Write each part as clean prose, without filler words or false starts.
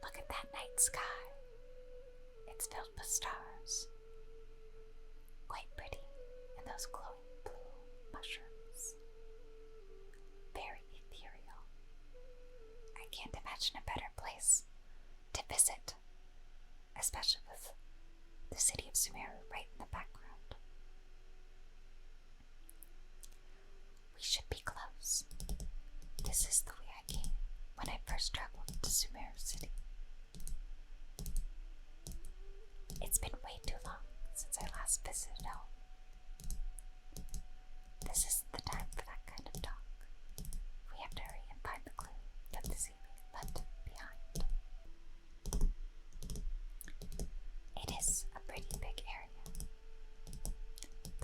Look at that night sky. It's filled with stars. Quite pretty, and those glowing blue mushrooms. Very ethereal. I can't imagine a better place to visit, especially with the city of Sumeru right in the background. We should be close. This is the way I came when I first traveled to Sumeru City. It's been way too long since I last visited home. This isn't the time for that kind of talk. We have to hurry and find the clue that the Sealy left behind. It is a pretty big area.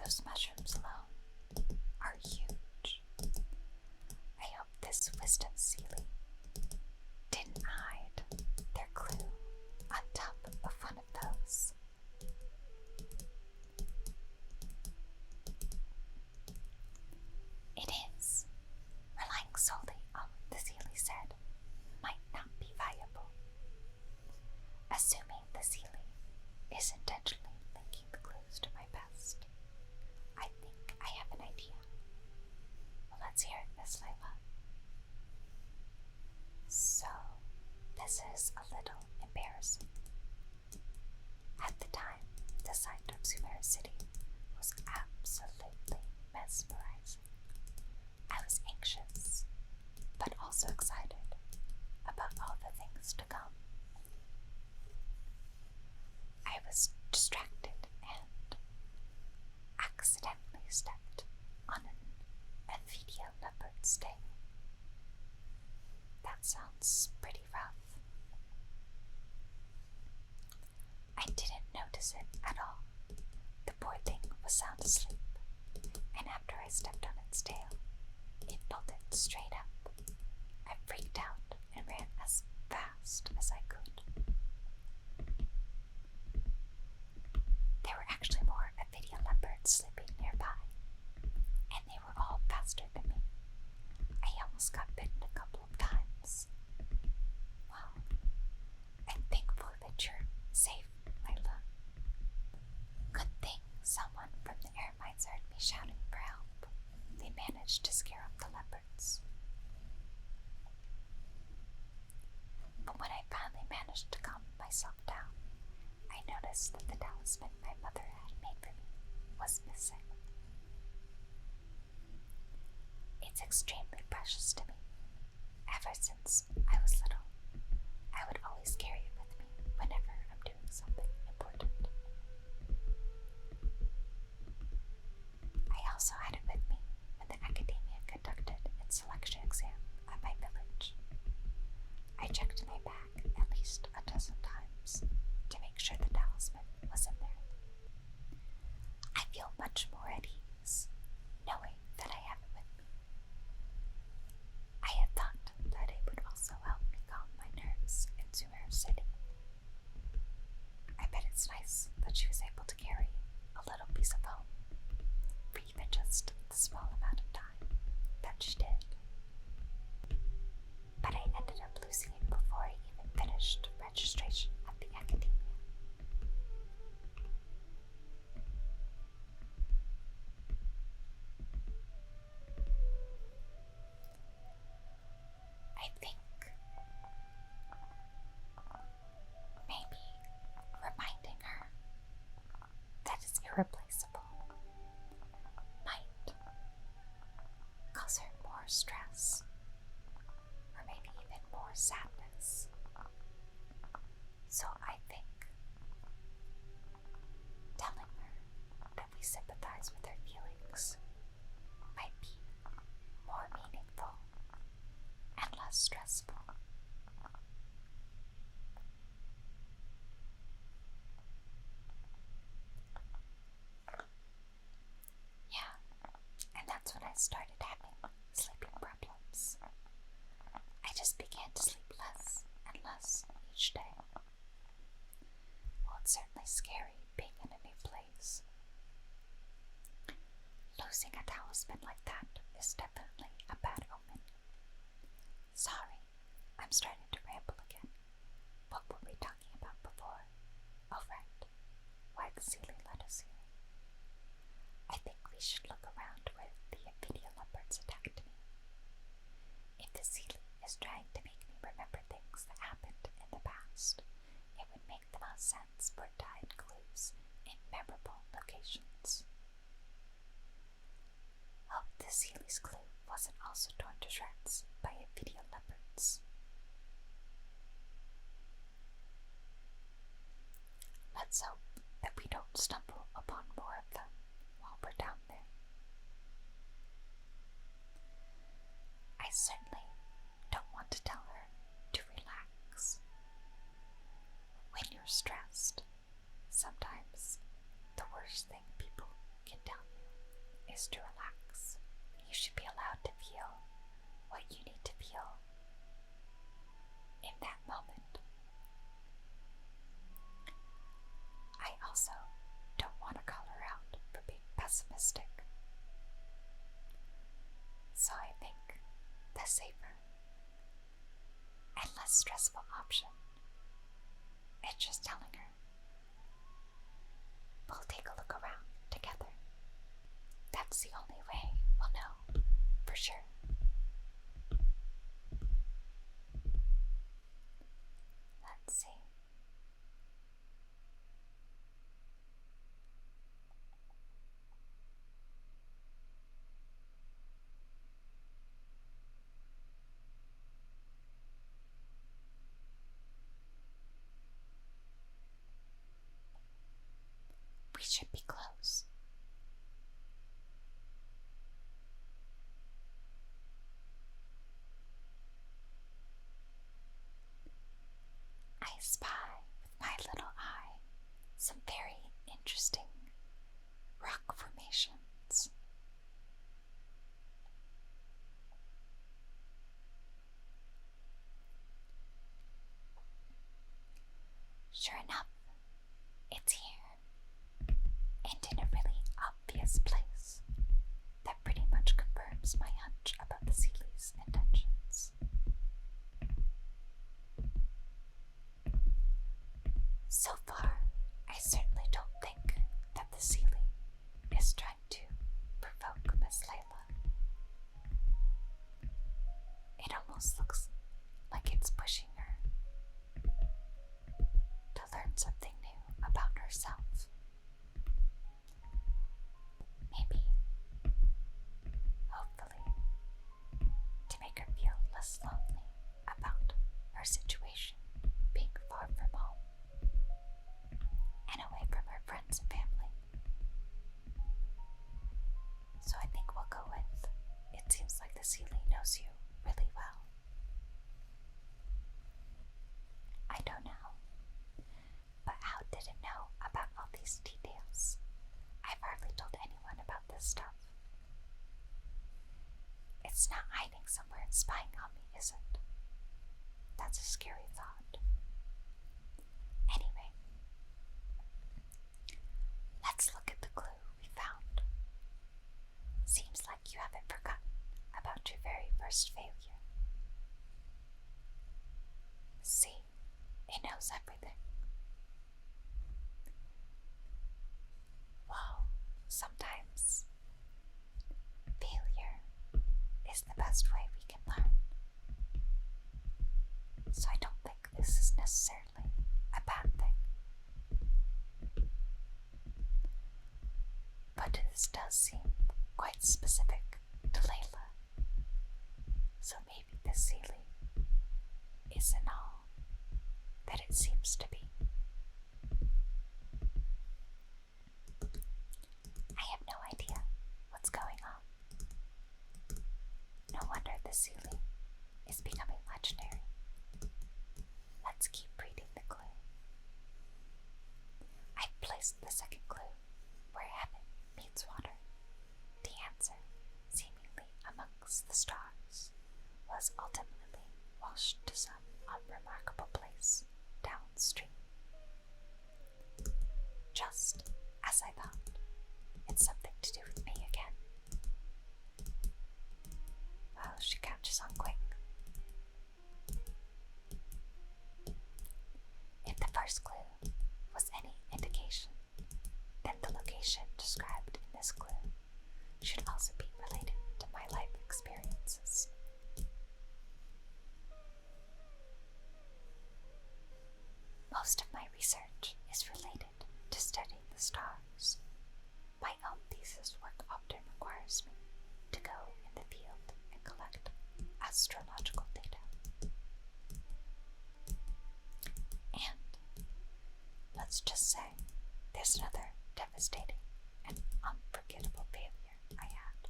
Those mushrooms alone are huge. I hope this wisdom Sealy didn't hide their clue on top of one of those. It is. Relying solely on what the Sealy said might not be viable. Assuming the Sealy is intentionally linking the clues to my past, I think I have an idea. Well, let's hear it, Miss Layla. So, this is a little embarrassing. At the time, the sight of Sumeru City was absolutely mesmerizing. I was anxious, but also excited about all the things to come. I was distracted and accidentally stepped on an Ophidia leopard's tail. That sounds pretty rough. I didn't notice it at all. The poor thing was sound asleep, and after I stepped on its tail, it bolted straight up. I freaked out and ran as fast as I could. There were actually more Ophidia leopards sleeping nearby, and they were all faster than me. I almost got bitten a couple of times. Well, I'm thankful that you're safe, Layla. Good thing someone from the air mines heard me shouting for help. They managed to scare up the leopards. But when I finally managed to calm myself down, I noticed that the talisman my mother had made for me was missing. It's extremely precious to me. Ever since I was little, I would always carry it with me whenever I'm doing something important. I also had it with me when the academia conducted its selection exam at my village. I checked my bag at least a dozen times to make sure the talisman was in there. I feel much more at ease knowing that I have it with me. I had thought that it would also help me calm my nerves in Sumeru City. I bet it's nice that she was able to carry a little piece of home for even just the small amount of time that she did. But I ended up losing it before I even finished registration at the academia. I think maybe reminding her that it's irreplaceable might cause her more stress, or maybe even more sadness. So I think telling her that we sympathize with her feelings might be more meaningful and less stressful. Yeah, and that's when I started having sleeping problems. I just began to sleep less and less each day. Well, it's certainly scary being in a new place. Losing a talisman like that is definitely a bad omen. Sorry, I'm starting to ramble again, but notice you. I think we should look around where the Nvidia leopards attacked me. If the Sealy is trying to make me remember things that happened in the past, it would make the most sense for it to hide clues in memorable locations. Hope the Sealy's clue wasn't also torn to shreds by Nvidia leopards. Let's hope that we don't stumble upon more of them while we're down there. I certainly don't want to tell her to relax. When you're stressed, sometimes the worst thing people can tell you is to relax. You should be allowed to feel what you need to feel in that moment. I also don't want to call her out for being pessimistic. So I think the safer and less stressful option is just telling her we'll take a look around together. That's the only way we'll know for sure. Let's see. We should be close. I spy with my little eye some very interesting rock formations. Sure enough, it's here, and in a really obvious place that pretty much confirms my hunch about the Sealy's intentions. So far, I certainly don't think that the Sealy is trying to provoke Miss Layla. It almost looks like it's pushing her to learn something new about herself. Maybe, hopefully, to make her feel less lonely about her situation being far from home and away from her friends and family. So I think we'll go with, it seems like the Sealy knows you really well. I don't know, but how did it know about all these details? I've hardly told anyone about this stuff. It's not hiding somewhere and spying on me, is it? That's a scary thought. Anyway, let's look at the clue we found. Seems like you haven't forgotten about your very first failure. See, it knows everything. Well, sometimes failure is the best way we can learn. So I don't think this is necessarily a bad thing. But this does seem quite specific to Layla. So maybe the Sealy isn't all that it seems to be. I have no idea what's going on. No wonder the Sealy is becoming legendary. Let's keep reading the clue. I've placed the second clue where heaven meets water. The answer, seemingly amongst the stars, was ultimately washed to some unremarkable place downstream. Just as I thought. It's something to do with me again. Well, she catches on quick. If the first clue was any indication, then the this clue should also be related to my life experiences. Most of my research is related to studying the stars. My own thesis work often requires me to go in the field and collect astrological data. And let's just say there's another devastating and unforgettable failure I had.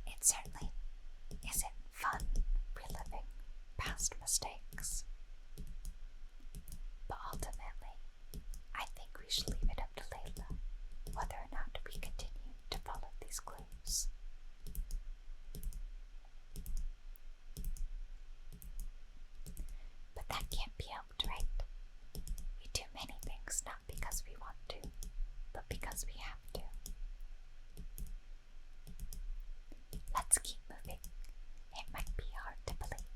It certainly isn't fun reliving past mistakes, but ultimately, I think we should leave it up to Layla whether or not we continue to follow these clues. But that can't be helped, right? We do many things not because we want to, but because we have to. Let's keep moving. It might be hard to believe,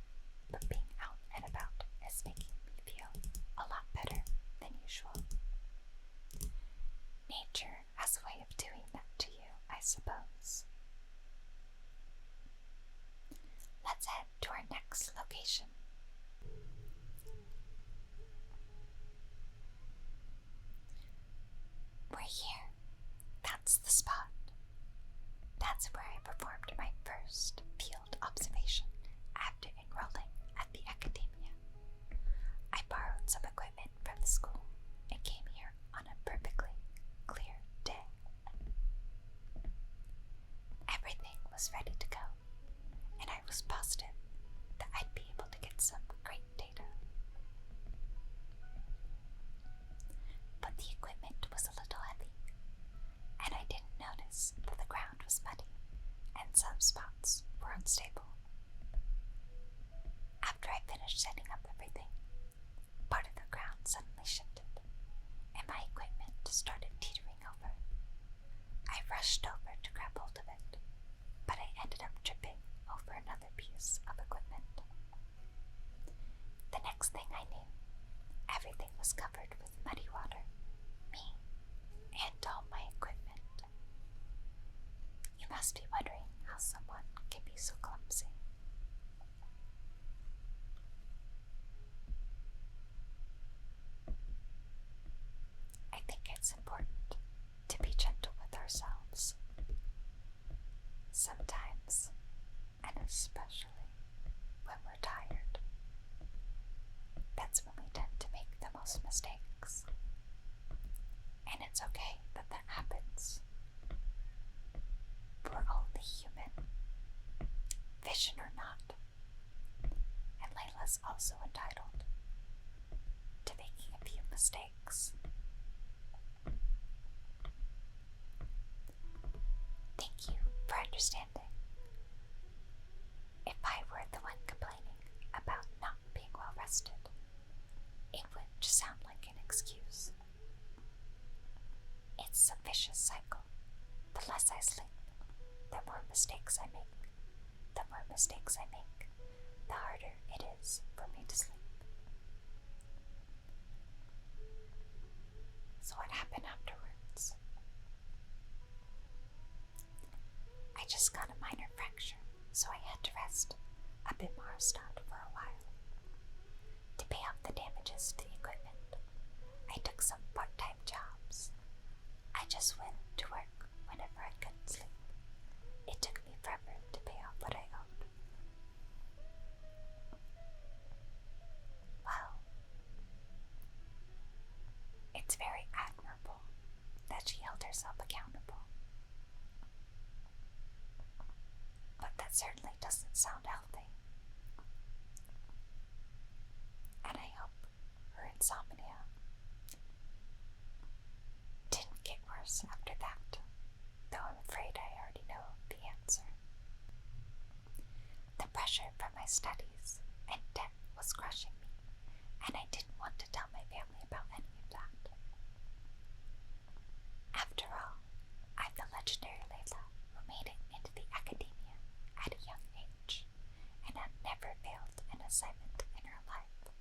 but being out and about is making me feel a lot better than usual. Nature has a way of doing that to you, I suppose. Let's head to our next location. We're here. That's the spot. That's where I performed my first field observation after enrolling at the academia. I borrowed some equipment from the school and came here on a perfectly clear day. Everything was ready to go, and I was positive that I'd be able to get some great data. But the equipment was a little heavy, and I didn't notice that the ground was muddy and some spots were unstable. After I finished setting up everything, part of the ground suddenly shifted, and my equipment started teetering over. I rushed over to grab hold of it, but I ended up tripping over another piece of equipment. The next thing I knew, everything was covered with muddy water, me, and all my equipment. You must be wondering how someone can be so clumsy. I think it's important to be gentle with ourselves. Sometimes, and especially when we're tired, that's when we tend to make the most mistakes. And it's okay that that happens. We're only human, vision or not. And Layla's also entitled to making a few mistakes. Thank you for understanding. If I were the one complaining about not being well rested, it would just sound like an excuse. It's a vicious cycle. The less I sleep, the more mistakes I make. The more mistakes I make, the harder it is for me to sleep. So what happened afterwards? I just got a minor fracture, so I had to rest up in Marstad for a while. To pay off the damages to the equipment, I took some part-time jobs. I just went to work whenever I couldn't sleep. It took me forever to pay off what I owed. Well, it's very admirable that she held herself accountable. But that certainly doesn't sound healthy. And I hope her insomnia didn't get worse after that, though I'm afraid I already know the answer. The pressure from my studies and debt was crushing me, and I didn't want to tell my family about any of that. After all, I'm the legendary Layla who made it into the academia at a young age and had never failed an assignment in her life.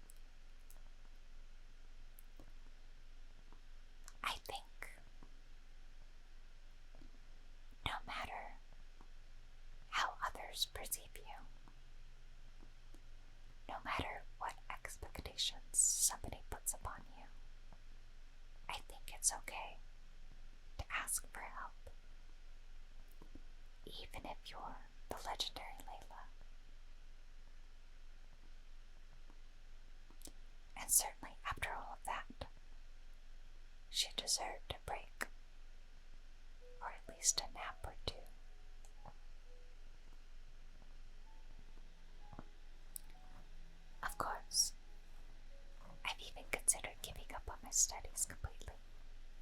others perceive you. No matter what expectations somebody puts upon you, I think it's okay to ask for help, even if you're the legendary Layla. And certainly after all of that, she deserved a break, or at least a nap or two. Of course, I've even considered giving up on my studies completely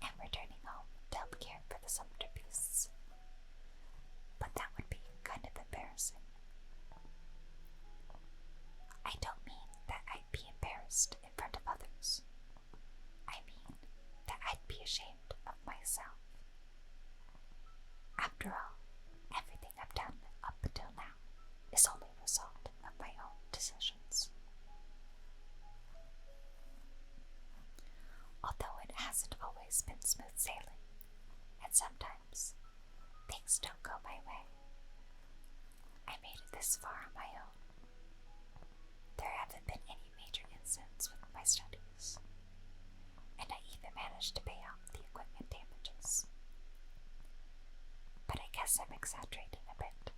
and returning home to help care for the summoner beasts. But that would be kind of embarrassing. I don't mean that I'd be embarrassed in front of others. I mean that I'd be ashamed of myself. After all, everything I've done up until now is only a result of my own decisions. Although it hasn't always been smooth sailing, and sometimes things don't go my way, I made it this far on my own. There haven't been any major incidents with my studies, and I even managed to pay off the equipment damages. But I guess I'm exaggerating a bit.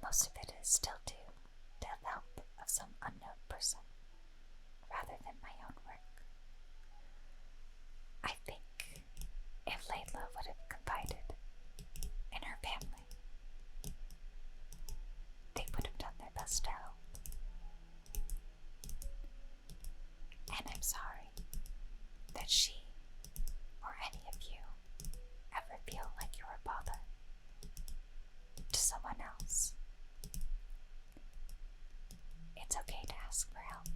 Most of it is still due to the help of some unknown person, rather than my own work. I think if Layla would have confided in her family, they would have done their best to help. And I'm sorry that she or any of you ever feel like you're a bother to someone else. It's okay to ask for help.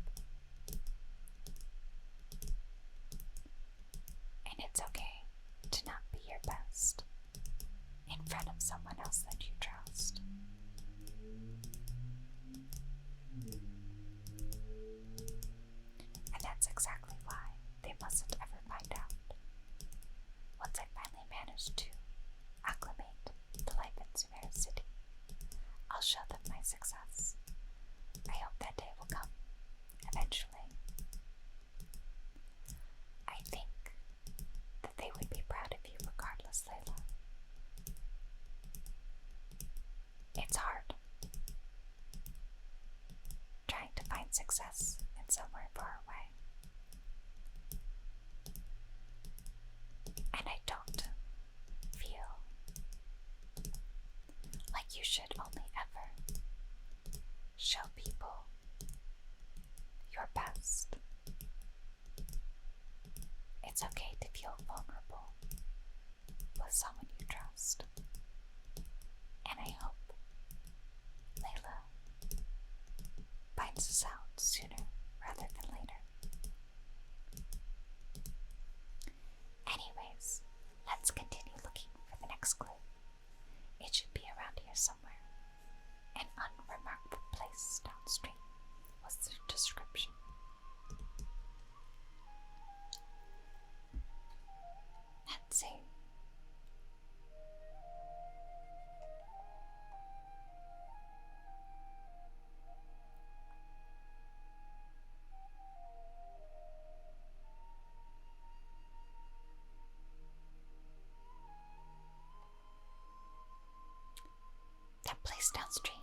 And it's okay to not be your best in front of someone else that you trust. And that's exactly why they mustn't ever find out. Once I finally manage to acclimate to life in Sumeru City, I'll show them my success. I hope that day will come eventually. I think that they would be proud of you regardless, Layla. It's hard trying to find success in somewhere far away. And I don't feel like you should only ever show people your best. It's okay to feel vulnerable with someone you trust. And I hope Layla finds us out sooner rather than later. Anyways, let's continue looking for the next clue. It should be around here somewhere. An unremarkable place downstream was the description. Let's see. That place downstream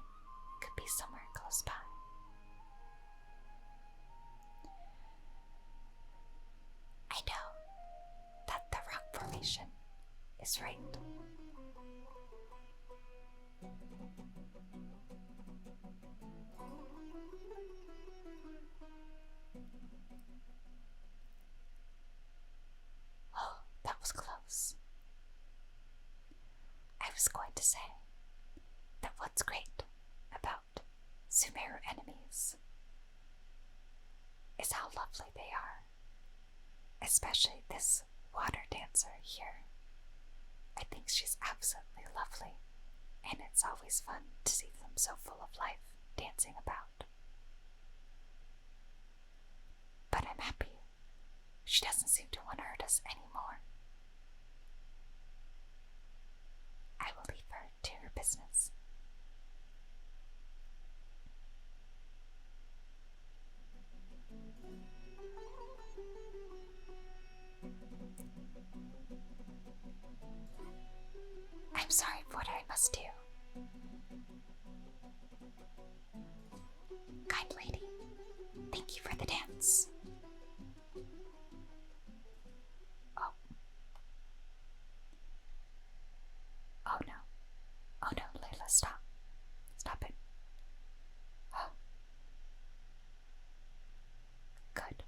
could be somewhere close by. I know that the rock formation is right. Oh, that was close. I was going to say that what's great about Sumeru enemies is how lovely they are. Especially this water dancer here. I think she's absolutely lovely, and it's always fun to see them so full of life dancing about. But I'm happy she doesn't seem to want to hurt us anymore. I will leave her to her business. must do. Kind lady, thank you for the dance. Oh. Oh no. Oh no, Layla, stop. Stop it. Oh. Good.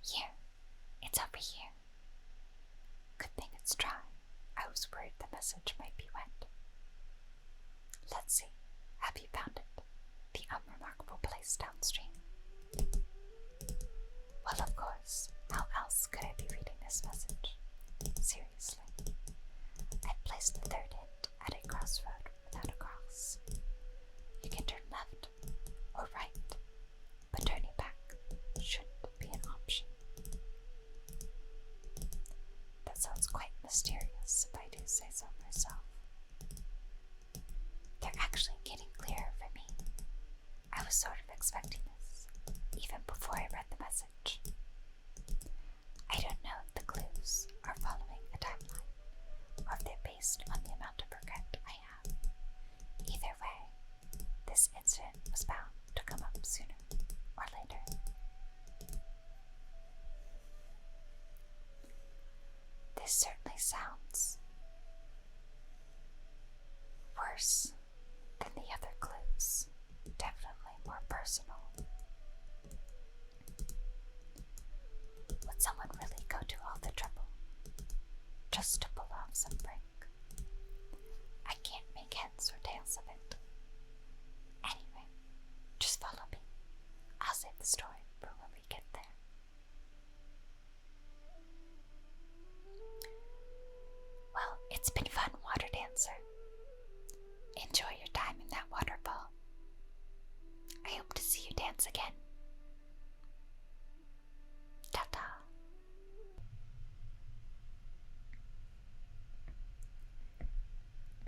Here. It's over here. Good thing it's dry. I was worried the message might be wet. Let's see. Have you found it? The unremarkable place downstream. Well, of course. How else could I be reading this message? Seriously. I placed the third hint at a crossroad without a cross. You can turn left or right, but turning back shouldn't be an option. That sounds quite mysterious, if I do say so myself. They're actually getting clearer for me. I was sort of expecting this, even before I read the message. I don't know if the clues are following a timeline, or if they're based on the amount of regret I have. Either way, this incident was bound to come up sooner or later. This certainly sounds worse than the other clues. Definitely more personal. Would someone really go to all the trouble just to pull off some prank? I can't make heads or tails of it. Anyway, just follow me. I'll save the story for when we get there. Well, it's been fun, Water Dancer. Enjoy your time in that waterfall. I hope to see you dance again. Ta-ta.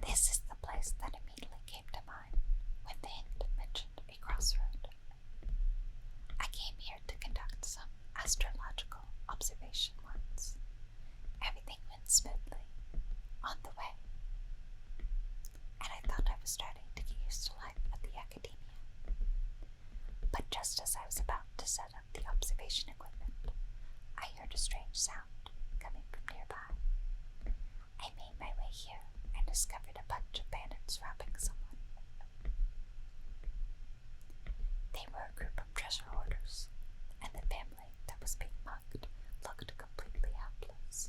This is the place that immediately came to mind when the hint mentioned a crossroad. I came here to conduct some astrological observation once. Everything went smoothly on the way, and I thought I was starting to get used to life at the academia. But just as I was about to set up the observation equipment, I heard a strange sound coming from nearby. I made my way here and discovered a bunch of bandits robbing someone. They were a group of treasure hoarders, and the family that was being mugged looked completely helpless.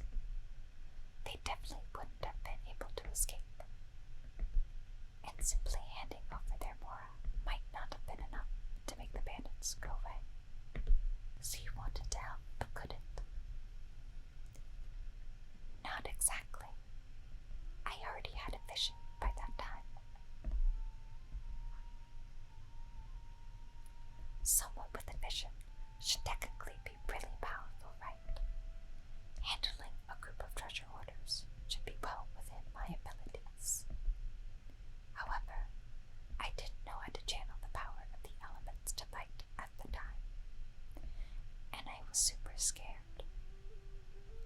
They definitely wouldn't have been able to escape, and simply handing over their Mora might not have been enough to make the bandits go away. So you wanted to help, but couldn't? Not exactly. I already had a vision by that time. Someone with a vision should technically be really powerful, right? Handling a group of treasure hoarders should be well within my abilities. However, I didn't know how to channel the power of the elements to fight at the time, and I was super scared.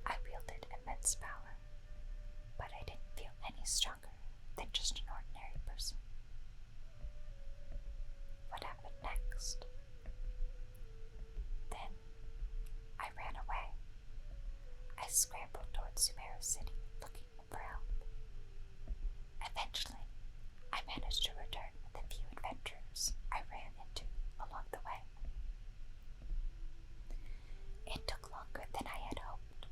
I wielded immense power, but I didn't feel any stronger than just an ordinary person. What happened next? Then I ran away. I scrambled towards Sumeru City looking for help. Eventually, I managed to return with a few adventurers I ran into along the way. It took longer than I had hoped,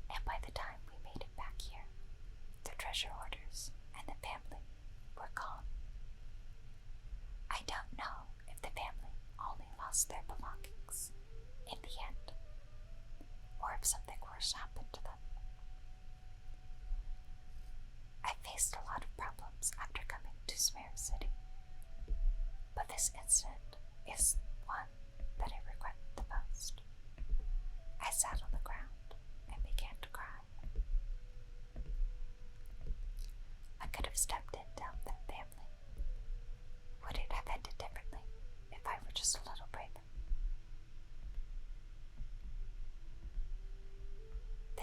and by the time we made it back here, the treasure hoarders and the family were gone. I don't know if the family only lost their belongings in the end, or if something worse happened to them. I faced a lot of problems after coming to Sumeru City, but this incident is one that I regret the most. I sat on the ground and began to cry. I could have stepped in to help that family. Would it have ended differently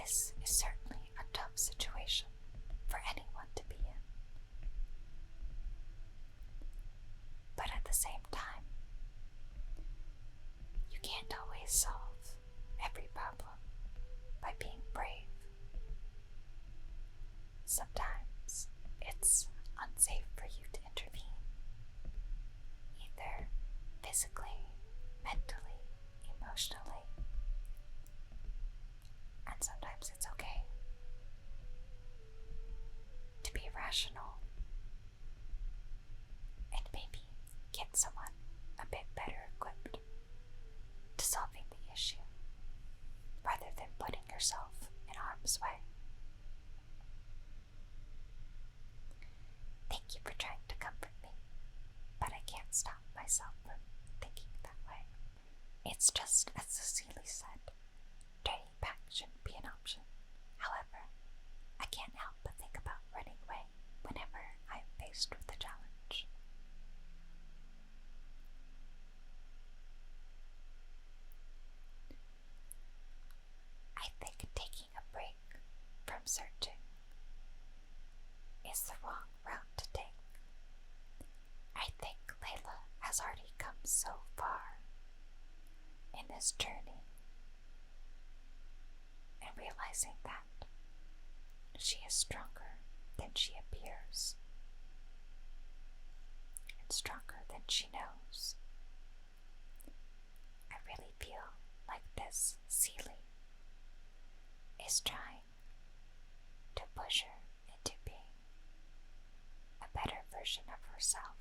This is certainly a tough situation for anyone to be in. But at the same time, you can't always solve every problem by being brave. Sometimes it's unsafe for you to intervene, either physically, mentally, emotionally, and sometimes it's okay to be rational and maybe get someone a bit better equipped to solving the issue rather than putting yourself in harm's way. Thank you for trying to comfort me, but I can't stop myself from thinking that way. It's just as Cecily said, turning back shouldn't be an option. However, I can't help but think about running away whenever I am faced with a challenge. I think taking a break from searching is the wrong route to take. I think Layla has already come so far in this journey, and realizing that she is stronger than she appears, and stronger than she knows. I really feel like this Sealy is trying to push her into being a better version of herself,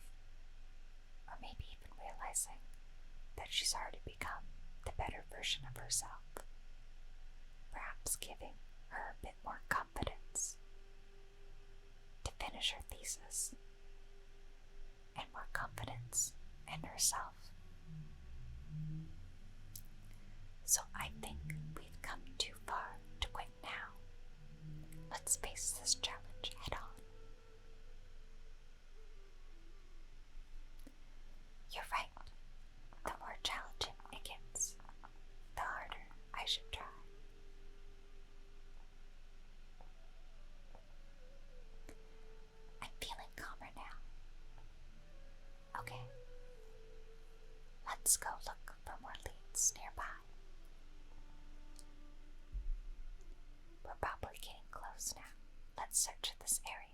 or maybe even realizing that she's already become the better version of herself, perhaps giving her a bit more confidence to finish her thesis and more confidence in herself. So I think we've come too far to quit now. Let's face this challenge head on. You're right. The more challenging it gets, the harder I should try. I'm feeling calmer now. Okay, let's go look for more leads nearby. We're probably getting close now. Let's search this area.